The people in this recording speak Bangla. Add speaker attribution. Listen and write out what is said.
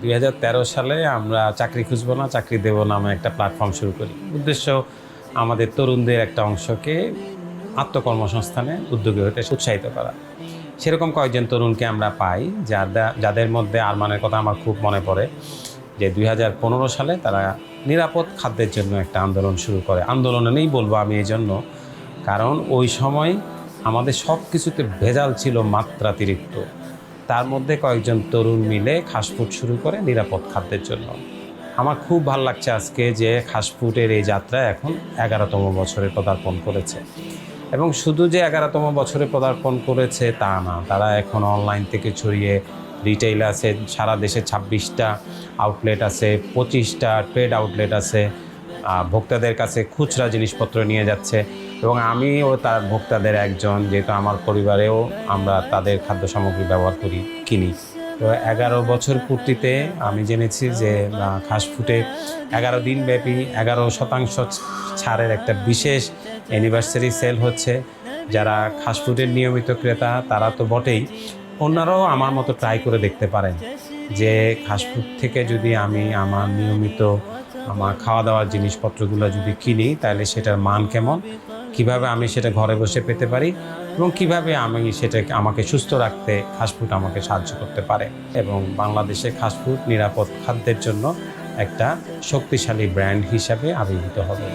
Speaker 1: 2013 সালে আমরা চাকরি খুঁজবো না, চাকরি দেব নামে একটা প্ল্যাটফর্ম শুরু করি। উদ্দেশ্য আমাদের তরুণদের একটা অংশকে আত্মকর্মসংস্থানে উদ্যোগী হতে উৎসাহিত করা। সেরকম কয়েকজন তরুণকে আমরা পাই, যাদের মধ্যে আরমানের কথা আমার খুব মনে পড়ে যে 2015 সালে তারা নিরাপদ খাদ্যের জন্য একটা আন্দোলন শুরু করে। আন্দোলনে নেই বলবো আমি এই জন্য, কারণ ওই সময় আমাদের সব কিছুতে ভেজাল ছিল মাত্রাতিরিক্ত। তার মধ্যে কয়েকজন তরুণ মিলে খাসফুড শুরু করে নিরাপদ খাদ্যের জন্য। আমার খুব ভালো লাগছে আজকে যে খাসফুডের এই যাত্রা এখন 11তম বছরে পদার্পণ করেছে। এবং শুধু যে 11তম বছরে পদার্পণ করেছে তা না, তারা এখন অনলাইন থেকে ছড়িয়ে রিটেইল আছে, সারা দেশে 26টা আউটলেট আছে, 25টা ট্রেড আউটলেট আছে, ভোক্তাদের কাছে খুচরা জিনিসপত্র নিয়ে যাচ্ছে। এবং আমিও তার ভোক্তাদের একজন, যেহেতু আমার পরিবারেও আমরা তাদের খাদ্য সামগ্রী ব্যবহার করি, কিনি। তো 11 বছর পূর্তিতে আমি জেনেছি যে খাসফুডে 11 দিন ব্যাপী 11% ছাড়ের একটা বিশেষ অ্যানিভার্সারি সেল হচ্ছে। যারা খাসফুডের নিয়মিত ক্রেতা তারা তো বটেই, অন্যরাও আমার মতো ট্রাই করে দেখতে পারেন যে খাসফুড থেকে যদি আমি আমার নিয়মিত আমার খাওয়া দাওয়ার জিনিসপত্রগুলো যদি কিনি, তাহলে সেটার মান কেমন, কিভাবে আমি সেটা ঘরে বসে পেতে পারি, এবং কিভাবে আমি সেটাকে আমাকে সুস্থ রাখতে খাসফুড আমাকে সাহায্য করতে পারে। এবং বাংলাদেশে খাসফুড নিরাপদ খাদ্যের জন্য একটা শক্তিশালী ব্র্যান্ড হিসাবে আবির্ভূত হবে।